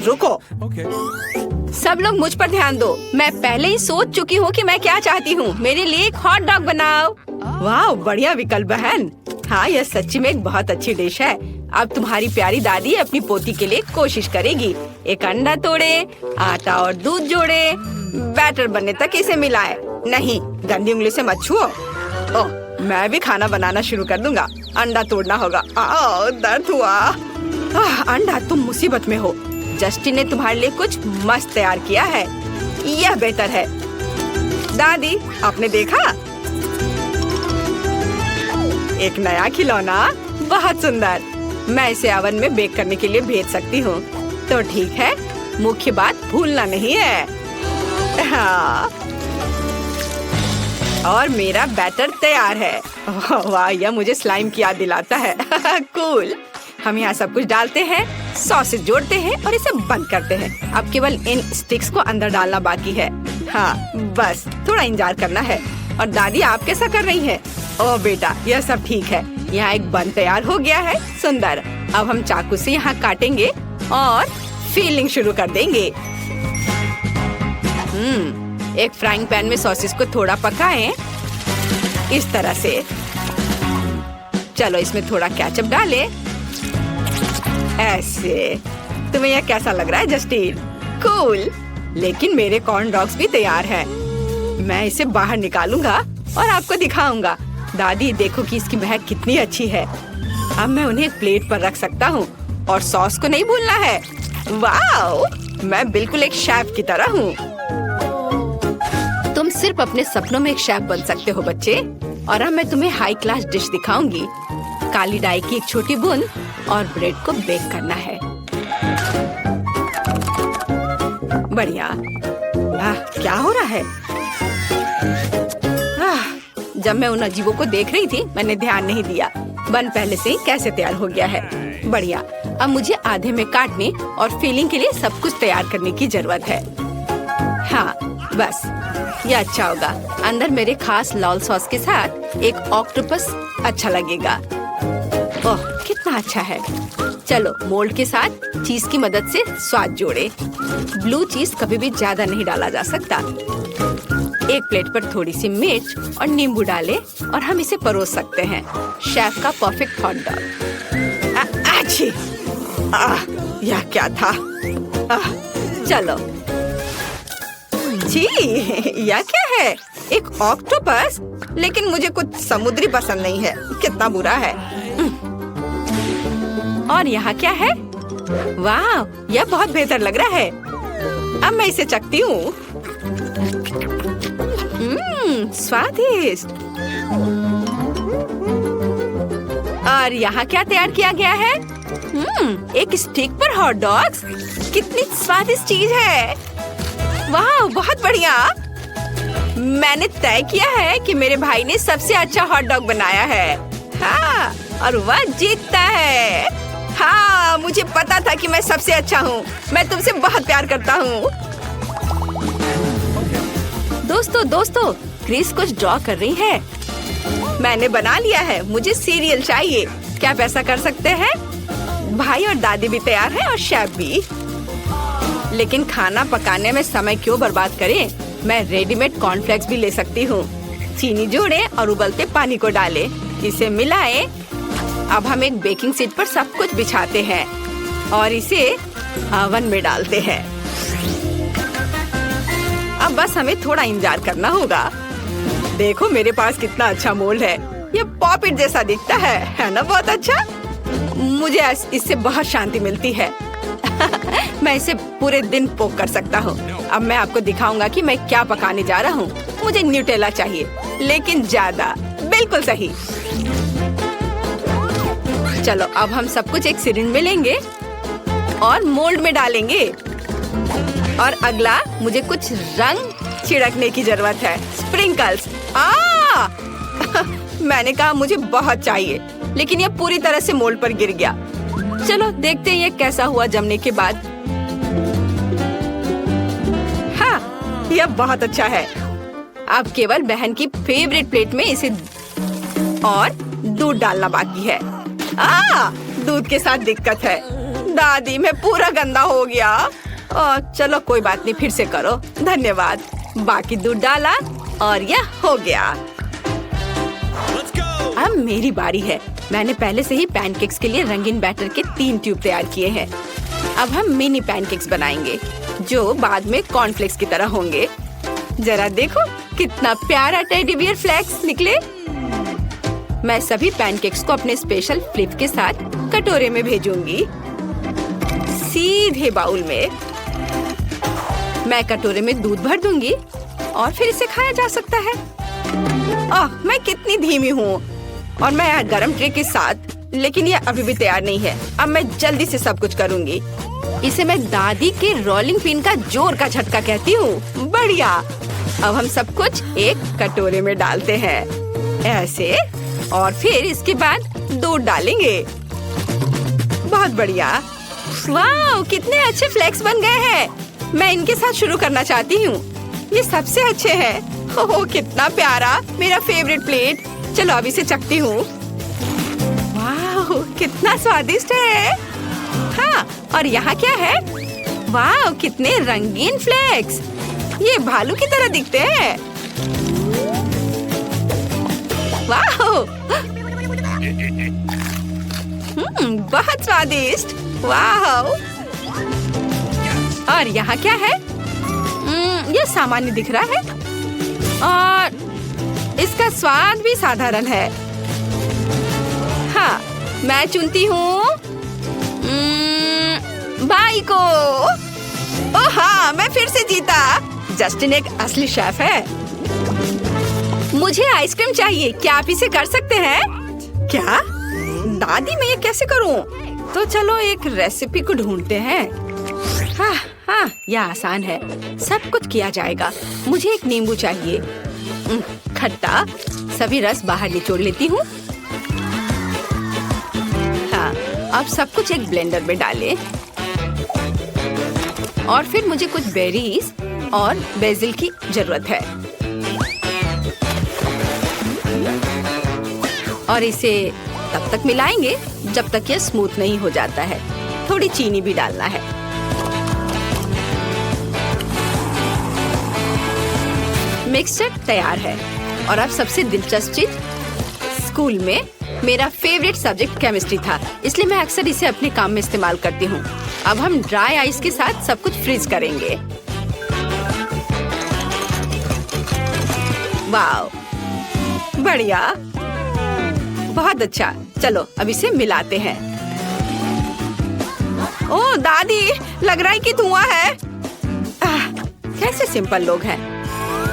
रुको। सब लोग मुझ पर ध्यान दो। मैं पहले ही सोच चुकी हूँ कि मैं क्या चाहती हूँ। मेरे लिए एक हॉट डॉग बनाओ। वाह, बढ़िया विकल्प बहन। हाँ, यह सच्ची में एक बहुत अच्छी डिश है। अब तुम्हारी प्यारी दादी अपनी पोती के लिए कोशिश करेगी। एक अंडा तोड़े, आटा और दूध जोड़े, बैटर बनने तक इसे मिलाए। नहीं, गंदी उंगली से मत छुओ। ओह, मैं भी खाना बनाना शुरू कर दूंगा। अंडा तोड़ना होगा। दर्द हुआ। अंडा, तुम मुसीबत में हो। जस्टिन ने तुम्हारे लिए कुछ मस्त तैयार किया है। यह बेहतर है। दादी, आपने देखा? एक नया खिलौना, बहुत सुंदर। मैं इसे ओवन में बेक करने के लिए भेज सकती हूँ। तो ठीक है, मुख्य बात भूलना नहीं है। हाँ। और मेरा बैटर तैयार है। वाह, यह मुझे स्लाइम की याद दिलाता है। कूल। हम यहाँ सब कुछ डालते हैं, सॉसेज जोड़ते हैं और इसे बंद करते हैं। अब केवल इन स्टिक्स को अंदर डालना बाकी है। हाँ, बस थोड़ा इंतजार करना है। और दादी, आप कैसा कर रही हैं? ओह बेटा, यह सब ठीक है। यहाँ एक बन तैयार हो गया है। सुंदर। अब हम चाकू से यहाँ काटेंगे और फीलिंग शुरू कर देंगे। एक फ्राइंग पैन में सॉसेस को थोड़ा पकाएं, इस तरह से। चलो इसमें थोड़ा केचप डालें, ऐसे। तुम्हें यह कैसा लग रहा है जस्टिन? कूल। लेकिन मेरे कॉर्न डॉग्स भी तैयार हैं। मैं इसे बाहर निकालूंगा और आपको दिखाऊंगा। दादी, देखो कि इसकी महक कितनी अच्छी है। अब मैं उन्हें एक प्लेट पर रख सकता हूँ और सॉस को नहीं भूलना है। वाह, मैं बिल्कुल एक शेफ की तरह हूँ। तुम सिर्फ अपने सपनों में एक शेफ बन सकते हो बच्चे। और अब मैं तुम्हें हाई क्लास डिश दिखाऊंगी। काली डाई की एक छोटी बूंद और ब्रेड को बेक करना है। बढ़िया। क्या हो रहा है? जब मैं उन अजीबों को देख रही थी, मैंने ध्यान नहीं दिया। बन पहले से ही कैसे तैयार हो गया है। बढ़िया। अब मुझे आधे में काटने और फिलिंग के लिए सब कुछ तैयार करने की जरूरत है। हाँ, बस ये अच्छा होगा। अंदर मेरे खास लाल सॉस के साथ एक ऑक्टोपस अच्छा लगेगा। ओह, कितना अच्छा है। चलो मोल्ड के साथ चीज की मदद से स्वाद जोड़े। ब्लू चीज कभी भी ज्यादा नहीं डाला जा सकता। एक प्लेट पर थोड़ी सी मिर्च और नींबू डालें और हम इसे परोस सकते हैं। शेफ का परफेक्ट हॉट डॉग। अच्छी। यह क्या था? चलो। जी, यह क्या है? एक ऑक्टोपस? लेकिन मुझे कुछ समुद्री पसंद नहीं है। कितना बुरा है। और यहाँ क्या है? वाह, यह बहुत बेहतर लग रहा है। अब मैं इसे चखती हूँ। स्वादिष्ट। और यहाँ क्या तैयार किया गया है? एक स्टिक पर हॉट डॉग्स। कितनी स्वादिष्ट चीज है। वाह, बहुत बढ़िया। मैंने तय किया है कि मेरे भाई ने सबसे अच्छा हॉट डॉग बनाया है। हाँ, और वह जीतता है। हाँ, मुझे पता था कि मैं सबसे अच्छा हूँ। मैं तुमसे बहुत प्यार करता हूँ। दोस्तों, क्रिस कुछ ड्रॉ कर रही है। मैंने बना लिया है। मुझे सीरियल चाहिए। क्या आप ऐसा कर सकते हैं? भाई और दादी भी तैयार हैं और शेफ भी। लेकिन खाना पकाने में समय क्यों बर्बाद करें? मैं रेडीमेड कॉर्नफ्लेक्स भी ले सकती हूँ। चीनी जोड़ें और उबलते पानी को डालें। इसे मिलाएं। अब हम एक बेकिंग शीट पर सब कुछ बिछाते हैं और इसे ओवन में डालते हैं। अब बस हमें थोड़ा इंतजार करना होगा। देखो मेरे पास कितना अच्छा मोल्ड है। ये पॉपिट जैसा दिखता है ना? बहुत अच्छा। मुझे इससे बहुत शांति मिलती है। मैं इसे पूरे दिन पोक कर सकता हूँ। अब मैं आपको दिखाऊंगा कि मैं क्या पकाने जा रहा हूँ। मुझे न्यूटेला चाहिए, लेकिन ज्यादा। बिल्कुल सही। चलो अब हम सब कुछ एक सिरिंज में लेंगे और मोल्ड में डालेंगे। और अगला, मुझे कुछ रंग छिड़कने की जरूरत है। स्प्रिंकल्स। मैंने कहा मुझे बहुत चाहिए, लेकिन यह पूरी तरह से मोल्ड पर गिर गया। चलो देखते हैं ये कैसा हुआ जमने के बाद। हाँ, यह बहुत अच्छा है। अब केवल बहन की फेवरेट प्लेट में इसे और दूध डालना बाकी है। दूध के साथ दिक्कत है। दादी मैं पूरा गंदा हो गया। चलो कोई बात नहीं, फिर से करो। धन्यवाद। बाकी दूध डाला और यह हो गया। अब मेरी बारी है। मैंने पहले से ही पैनकेक्स के लिए रंगीन बैटर के 3 ट्यूब तैयार किए हैं। अब हम मिनी पैनकेक्स बनाएंगे जो बाद में कॉर्नफ्लेक्स की तरह होंगे। जरा देखो कितना प्यारा टेडी बियर फ्लेक्स निकले। मैं सभी पैनकेक्स को अपने स्पेशल फ्लिप के साथ कटोरे में भेजूंगी, सीधे बाउल में। मैं कटोरे में दूध भर दूंगी और फिर इसे खाया जा सकता है। मैं कितनी धीमी हूँ और मैं यहाँ गरम ट्रे के साथ, लेकिन यह अभी भी तैयार नहीं है। अब मैं जल्दी से सब कुछ करूँगी। इसे मैं दादी के रोलिंग पिन का जोर का झटका कहती हूँ। बढ़िया। अब हम सब कुछ एक कटोरे में डालते हैं ऐसे, और फिर इसके बाद दूध डालेंगे। बहुत बढ़िया। वाह, कितने अच्छे फ्लेक्स बन गए हैं। मैं इनके साथ शुरू करना चाहती हूँ। ये सबसे अच्छे हैं। ओह कितना प्यारा, मेरा फेवरेट प्लेट। चलो अब इसे चखती हूँ। वाह कितना स्वादिष्ट है। हाँ, और यहाँ क्या है? वाह कितने रंगीन फ्लेक्स। ये भालू की तरह दिखते हैं। वाह बहुत स्वादिष्ट। वाह, और यहाँ क्या है? यह सामान्य दिख रहा है और इसका स्वाद भी साधारण है। हाँ, मैं चुनती हूँ बाई को। ओह हाँ, मैं फिर से जीता। जस्टिन एक असली शेफ है। मुझे आइसक्रीम चाहिए। क्या आप इसे कर सकते हैं? क्या दादी, मैं ये कैसे करूं? तो चलो एक रेसिपी को ढूंढते हैं। हाँ, यह आसान है। सब कुछ किया जाएगा। मुझे एक नींबू चाहिए, खट्टा। सभी रस बाहर निचोड़ लेती हूँ। हाँ, अब सब कुछ एक ब्लेंडर में डालें। और फिर मुझे कुछ बेरीज और बेसिल की जरूरत है। और इसे तब तक मिलाएंगे जब तक यह स्मूथ नहीं हो जाता है। थोड़ी चीनी भी डालना है। मिक्सचर तैयार है। और अब सबसे दिलचस्प चीज, स्कूल में मेरा फेवरेट सब्जेक्ट केमिस्ट्री था, इसलिए मैं अक्सर इसे अपने काम में इस्तेमाल करती हूँ। अब हम ड्राई आइस के साथ सब कुछ फ्रीज करेंगे। वाव, बढ़िया, बहुत अच्छा। चलो अब इसे मिलाते हैं। ओह दादी, लग रहा है कि धुआं है। कैसे सिंपल लोग हैं।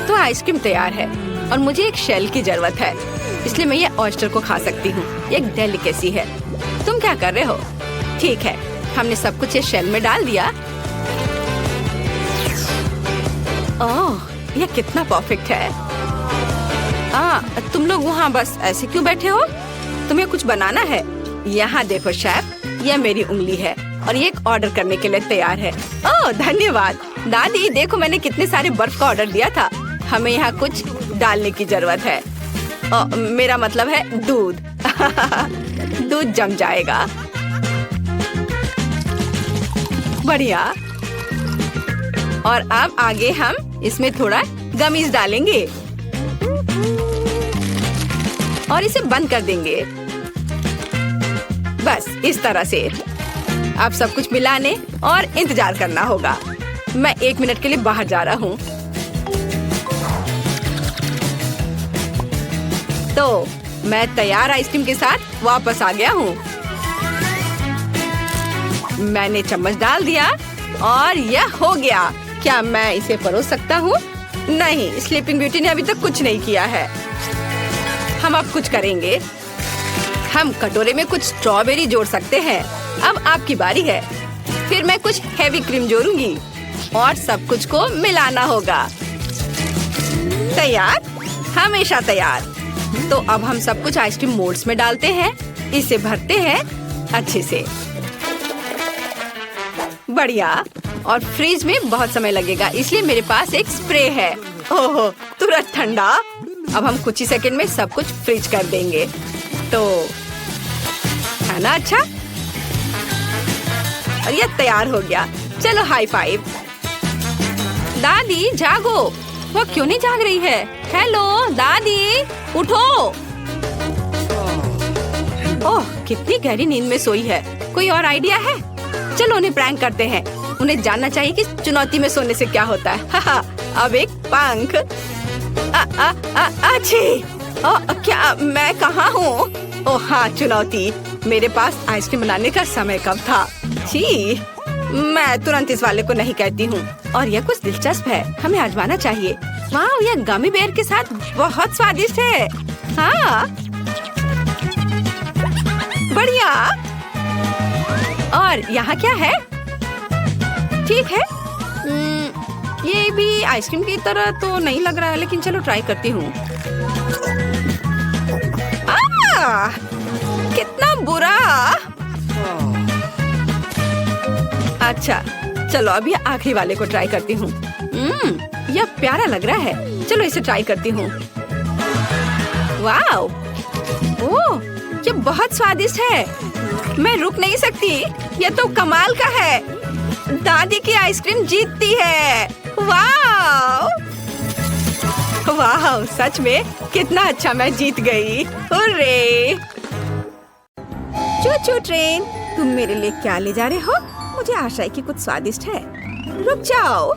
तो आइसक्रीम तैयार है और मुझे एक शेल की जरूरत है, इसलिए मैं ये ऑयस्टर को खा सकती हूँ। ये एक डेलिकेसी है। तुम क्या कर रहे हो? ठीक है, हमने सब कुछ ये शेल में डाल दिया। ओह, ये कितना परफेक्ट है। तुम लोग वहाँ बस ऐसे क्यों बैठे हो? तुम्हें कुछ बनाना है? यहाँ देखो शेफ, यह मेरी उंगली है और ये एक ऑर्डर करने के लिए तैयार है। ओह धन्यवाद। दादी देखो, मैंने कितने सारे बर्फ का ऑर्डर दिया था। हमें यहाँ कुछ डालने की जरूरत है। मेरा मतलब है दूध। दूध जम जाएगा। बढ़िया। और अब आगे हम इसमें थोड़ा गमीज डालेंगे और इसे बंद कर देंगे। बस इस तरह से। अब सब कुछ मिलाने और इंतजार करना होगा। मैं 1 मिनट के लिए बाहर जा रहा हूँ। तो मैं तैयार आइसक्रीम के साथ वापस आ गया हूँ। मैंने चम्मच डाल दिया और यह हो गया। क्या मैं इसे परोस सकता हूँ? नहीं, स्लीपिंग ब्यूटी ने अभी तक कुछ नहीं किया है। हम अब कुछ करेंगे। हम कटोरे में कुछ स्ट्रॉबेरी जोड़ सकते हैं। अब आपकी बारी है। फिर मैं कुछ हेवी क्रीम जोड़ूंगी और सब कुछ को मिलाना होगा। तैयार? हमेशा तैयार। तो अब हम सब कुछ आइसक्रीम मोल्ड्स में डालते हैं। इसे भरते हैं अच्छे से। बढ़िया। और फ्रिज में बहुत समय लगेगा, इसलिए मेरे पास एक स्प्रे है। ओह, तुरंत ठंडा। अब हम कुछ ही सेकंड में सब कुछ फ्रीज कर देंगे। तो है ना अच्छा? और ये तैयार हो गया। चलो हाई फाइव। दादी जागो, वो क्यों नहीं जाग रही है? हेलो दादी, उठो। ओह, कितनी गहरी नींद में सोई है। कोई और आइडिया है? चलो उन्हें प्रैंक करते हैं। उन्हें जानना चाहिए कि चुनौती में सोने से क्या होता है। हाहा, अब एक पंख। क्या मैं कहाँ हूँ? ओह हाँ, चुनौती। मेरे पास आइसक्रीम बनाने का समय कब था? छी, मैं तुरंत इस वाले को नहीं कहती हूँ। और यह कुछ दिलचस्प है, हमें आजमाना चाहिए। वाह, यह गमी बेयर के साथ बहुत स्वादिष्ट है। हाँ, बढ़िया। और यहाँ क्या है? ठीक है, ये भी आइसक्रीम की तरह तो नहीं लग रहा है, लेकिन चलो ट्राई करती हूँ। कितना बुरा। अच्छा, चलो अभी आखिरी वाले को ट्राई करती हूँ। यह प्यारा लग रहा है, चलो इसे ट्राई करती हूँ। वाओ, ओह, ये बहुत स्वादिष्ट है। मैं रुक नहीं सकती, यह तो कमाल का है। दादी की आइसक्रीम जीतती है। वाओ, वाओ, सच में कितना अच्छा, मैं जीत गई। हुर्रे! चू-चू ट्रेन, तुम मेरे लिए क्या ले जा रहे हो? मुझे आशा है कि कुछ स्वादिष्ट है। रुक जाओ,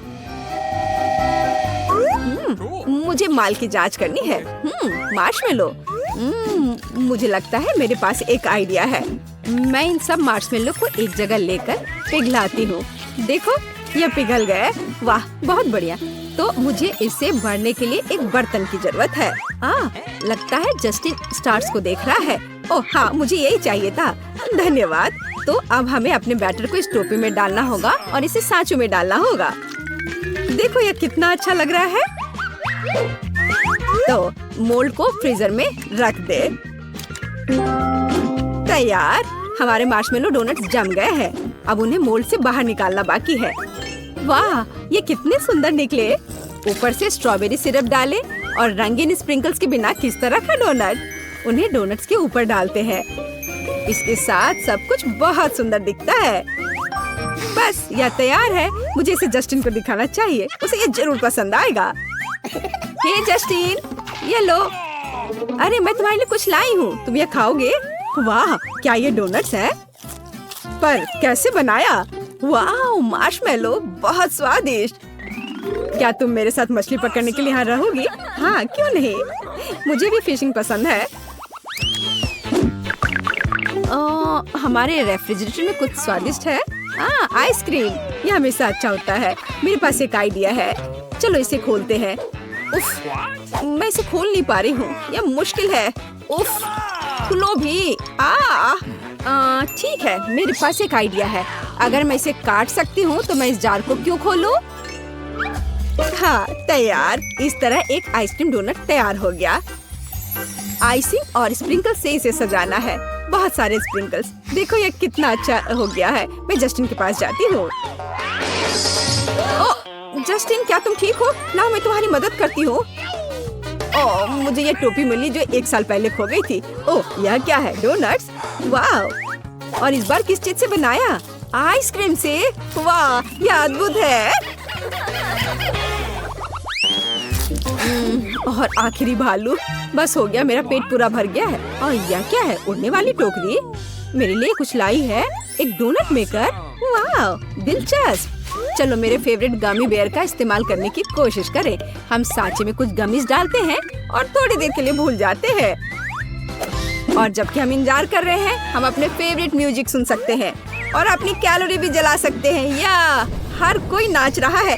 मुझे माल की जांच करनी है। मार्शमेलो। मुझे लगता है मेरे पास एक आइडिया है। मैं इन सब मार्शमेलो को एक जगह लेकर पिघलाती हूँ। देखो, यह पिघल गए। वाह, बहुत बढ़िया। तो मुझे इसे भरने के लिए एक बर्तन की जरूरत है। लगता है जस्टिन स्टार्स को देख रहा है। ओह हाँ, मुझे यही चाहिए था। धन्यवाद। तो अब हमें अपने बैटर को इस टोपी में डालना होगा और इसे सांचों में डालना होगा। देखो, यह कितना अच्छा लग रहा है। तो मोल्ड को फ्रीजर में रख दे। तैयार। हमारे मार्शमेलो डोनट्स जम गए हैं। अब उन्हें मोल्ड से बाहर निकालना बाकी है। वाह, ये कितने सुंदर निकले। ऊपर से स्ट्रॉबेरी सिरप डालें और रंगीन स्प्रिंकल्स के बिना किस तरह का डोनट। उन्हें डोनट्स के ऊपर डालते हैं। इसके साथ सब कुछ बहुत सुंदर दिखता है। बस, यह तैयार है। मुझे इसे जस्टिन को दिखाना चाहिए, उसे ये जरूर पसंद आएगा। हे जस्टिन, ये लो। अरे, मैं तुम्हारे लिए कुछ लाई हूँ, तुम ये खाओगे? वाह, क्या ये डोनट्स है? पर कैसे बनाया? वाह, मार्शमेलो, बहुत स्वादिष्ट। क्या तुम मेरे साथ मछली पकड़ने के लिए यहाँ रहोगी? हाँ, क्यों नहीं, मुझे भी फिशिंग पसंद है। हमारे रेफ्रिजरेटर में कुछ स्वादिष्ट है। आइसक्रीम, ये हमेशा अच्छा होता है। मेरे पास एक आइडिया है, चलो इसे खोलते हैं। उफ, मैं इसे खोल नहीं पा रही हूँ, यह मुश्किल है। उफ, खुलो भी। ठीक है, मेरे पास एक आइडिया है। अगर मैं इसे काट सकती हूँ तो मैं इस जार को क्यों खोलूं? हाँ, तैयार। इस तरह एक आइसक्रीम डोनट तैयार हो गया। आइसिंग और स्प्रिंकल से इसे सजाना है। बहुत सारे स्प्रिंकल्स। देखो, ये कितना अच्छा हो गया है। मैं जस्टिन के पास जाती हूँ। जस्टिन, क्या तुम ठीक हो? लाओ, मैं तुम्हारी मदद करती हूँ। ओह, मुझे ये टोपी मिली जो 1 साल पहले खो गई थी। ओह, यह क्या है? डोनट्स? वाह! और इस बार किस चीज से बनाया? आइसक्रीम से। वाह, यह अद्भुत है। और आखिरी भालू। बस हो गया, मेरा पेट पूरा भर गया है। और यह क्या है? उड़ने वाली टोकरी। मेरे लिए कुछ लाई है, एक डोनट मेकर। वाह, दिलचस्प। चलो मेरे फेवरेट गमी बेयर का इस्तेमाल करने की कोशिश करें। हम सांचे में कुछ गमीज डालते हैं और थोड़ी देर के लिए भूल जाते हैं। और जबकि हम इंतजार कर रहे हैं, हम अपने फेवरेट म्यूजिक सुन सकते हैं और अपनी कैलोरी भी जला सकते हैं। या हर कोई नाच रहा है।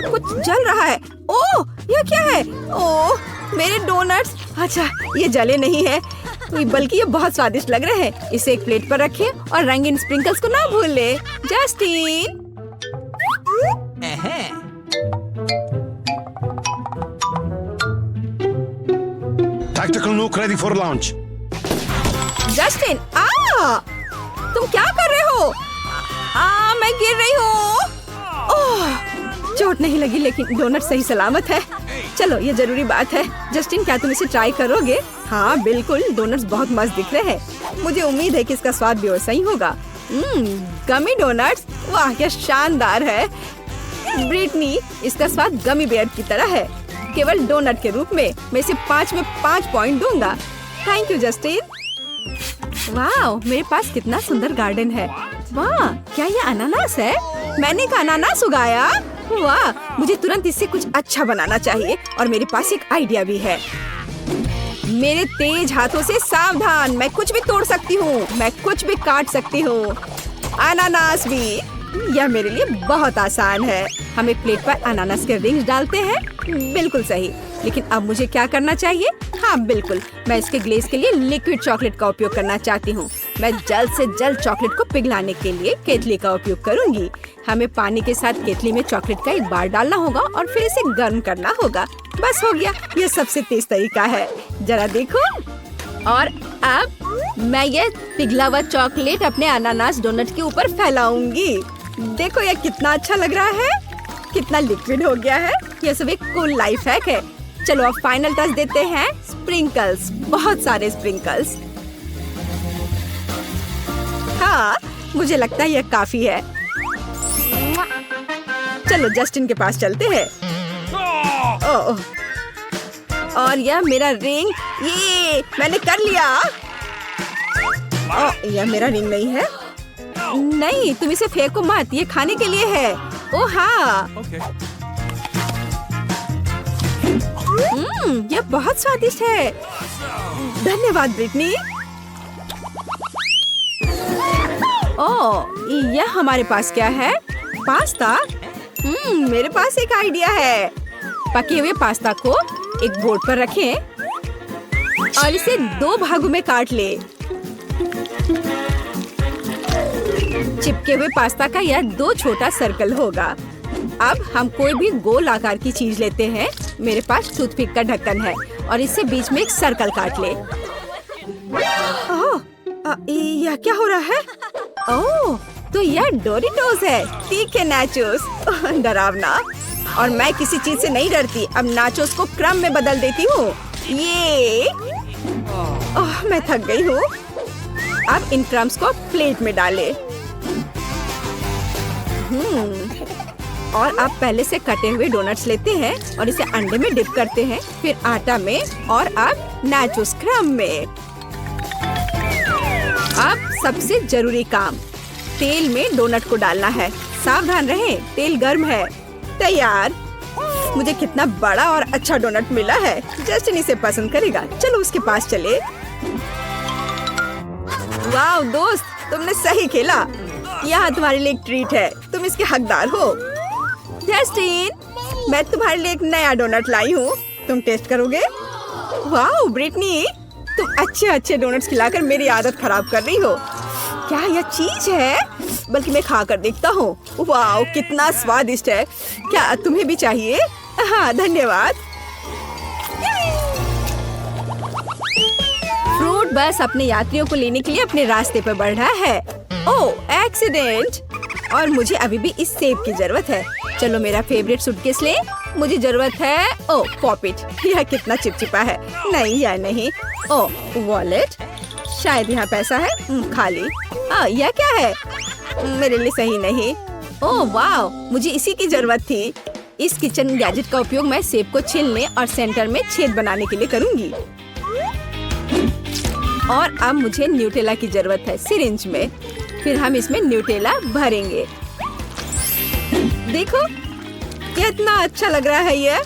कुछ जल रहा है। ओह, यह क्या है? ओह, मेरे डोनट्स। अच्छा, ये जले नहीं है, बल्कि ये बहुत स्वादिष्ट लग रहे हैं। इसे एक प्लेट पर रखें और रंगीन स्प्रिंकल्स को ना भूलें। Justin, Tactical nuke ready for launch. Justin, तुम क्या कर रहे हो? मैं गिर रही हूँ। ओह, चोट नहीं लगी, लेकिन डोनट सही सलामत है। चलो, ये जरूरी बात है। जस्टिन, क्या तुम इसे ट्राई करोगे? हाँ बिल्कुल, डोनट्स बहुत मस्त दिख रहे हैं। मुझे उम्मीद है कि इसका स्वाद भी वैसा ही होगा। गमी डोनट्स, वाह क्या शानदार है। ब्रिटनी, इसका स्वाद गमी बेयर की तरह है, केवल डोनट के रूप में। मैं इसे 5 में 5 पॉइंट दूंगा। Thank you Justin. वाह, मेरे पास कितना सुंदर गार्डन है। वाह, क्या ये अनानास है? मैंने एक अनानास उगाया। वाह, मुझे तुरंत इससे कुछ अच्छा बनाना चाहिए और मेरे पास एक आइडिया भी है। मेरे तेज हाथों से सावधान, मैं कुछ भी तोड़ सकती हूँ, मैं कुछ भी काट सकती हूँ, अनानास भी। यह मेरे लिए बहुत आसान है। हम एक प्लेट पर अनानास के रिंग्स डालते हैं। बिल्कुल सही। लेकिन अब मुझे क्या करना चाहिए? हाँ बिल्कुल, मैं इसके ग्लेज के लिए लिक्विड चॉकलेट का उपयोग करना चाहती हूँ। मैं जल्द से जल्द चॉकलेट को पिघलाने के लिए केतली का उपयोग करूँगी। हमें पानी के साथ केतली में चॉकलेट का एक बार डालना होगा और फिर इसे गर्म करना होगा। बस हो गया, यह सबसे तेज तरीका है। जरा देखो। और अब मैं ये पिघला हुआ चॉकलेट अपने अनानास डोनट के ऊपर फैलाऊंगी। देखो यह कितना अच्छा लग रहा है, कितना लिक्विड हो गया है। यह सब एक कूल लाइफ हैक है। चलो अब फाइनल टच देते हैं, स्प्रिंकल्स, बहुत सारे स्प्रिंकल्स। हाँ, मुझे लगता है यह काफी है। चलो जस्टिन के पास चलते हैं। ओह, और यह मेरा रिंग, ये मैंने कर लिया। यह मेरा रिंग नहीं है। नहीं, तुम इसे फेंको मत, ये खाने के लिए है। ओह हाँ, यह बहुत स्वादिष्ट है। धन्यवाद ब्रिटनी। ओह, यह हमारे पास क्या है? पास्ता। मेरे पास एक आइडिया है। पके हुए पास्ता को एक बोर्ड पर रखें और इसे 2 भागों में काट ले। चिपके हुए पास्ता का यह 2 छोटा सर्कल होगा। अब हम कोई भी गोल आकार की चीज लेते हैं। मेरे पास टूथपिक का ढक्कन है और इससे बीच में एक सर्कल काट ले। यह क्या हो रहा है? ओह, तो यह डोरिटोस है, तीखे नाचोस। डरावना। और मैं किसी चीज से नहीं डरती। अब नाचोस को क्रम में बदल देती हूँ। ये मैं थक गई हूँ। अब इन क्रम्स को प्लेट में डालें। और अब पहले से कटे हुए डोनट्स लेते हैं और इसे अंडे में डिप करते हैं, फिर आटा में और अब नाचोस क्रम में। अब सबसे जरूरी काम, तेल में डोनट को डालना है। सावधान रहें, तेल गर्म है। तैयार। मुझे कितना बड़ा और अच्छा डोनट मिला है। जस्टिन इसे पसंद करेगा। चलो उसके पास चले। वाह दोस्त, तुमने सही खेला। यहाँ तुम्हारे लिए एक ट्रीट है, तुम इसके हकदार हो। जस्टिन, मैं तुम्हारे लिए एक नया डोनट लाई हूँ, तुम टेस्ट करोगे? वाह ब्रिटनी, तुम अच्छे डोनट्स खिलाकर मेरी आदत खराब कर रही हो। क्या यह चीज है? बल्कि मैं खाकर देखता हूँ। वाह, कितना स्वादिष्ट है। क्या तुम्हें भी चाहिए? हाँ धन्यवाद। फ्रूट बस अपने यात्रियों को लेने के लिए अपने रास्ते पर बढ़ रहा है। ओह एक्सीडेंट। और मुझे अभी भी इस सेब की जरूरत है। चलो मेरा फेवरेट सूटकेस ले। मुझे जरूरत है पॉपिट। यह कितना चिपचिपा है। नहीं यह नहीं। वॉलेट, शायद यहाँ पैसा है। खाली। यह क्या है? मेरे लिए सही नहीं। ओह वाह, मुझे इसी की जरूरत थी। इस किचन गैजेट का उपयोग मैं सेब को छीलने और सेंटर में छेद बनाने के लिए करूंगी। और अब मुझे न्यूटेला की जरूरत है, सिरिंज में। फिर हम इसमें न्यूटेला भरेंगे। देखो कितना अच्छा लग रहा है ये।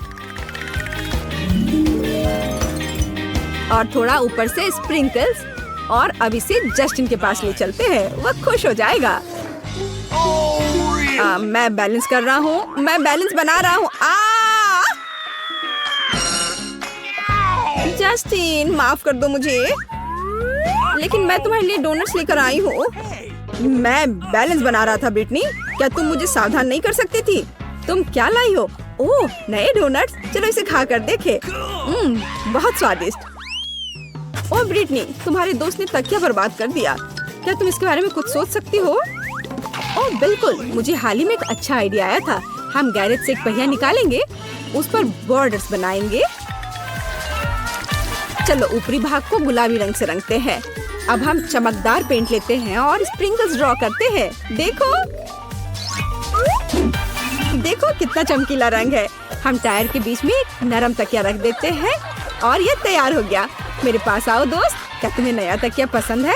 और थोड़ा ऊपर से स्प्रिंकल्स। और अब इसे जस्टिन के पास ले चलते हैं, वह खुश हो जाएगा। मैं बैलेंस कर रहा हूँ, मैं बैलेंस बना रहा हूँ। जस्टिन माफ कर दो मुझे, लेकिन मैं तुम्हारे लिए डोनट्स लेकर आई हूँ। मैं बैलेंस बना रहा था ब्रिटनी, क्या तुम मुझे सावधान नहीं कर सकती थी? तुम क्या लाई हो? ओह नए डोनट्स, चलो इसे खा कर देखे। बहुत स्वादिष्ट। ओह ब्रिटनी, तुम्हारे दोस्त ने तकिया बर्बाद कर दिया। क्या तुम इसके बारे में कुछ सोच सकती हो? ओह बिल्कुल, मुझे हाल ही में एक अच्छा आइडिया आया था। हम गैरेज से एक पहिया निकालेंगे, उस पर बॉर्डर्स बनाएंगे। चलो ऊपरी भाग को गुलाबी रंग से रंगते हैं। अब हम चमकदार पेंट लेते हैं और स्प्रिंकल्स ड्रॉ करते हैं। देखो देखो कितना चमकीला रंग है। हम टायर के बीच में एक नरम तकिया रख देते हैं और ये तैयार हो गया। मेरे पास आओ दोस्त, क्या तुम्हें नया तकिया पसंद है?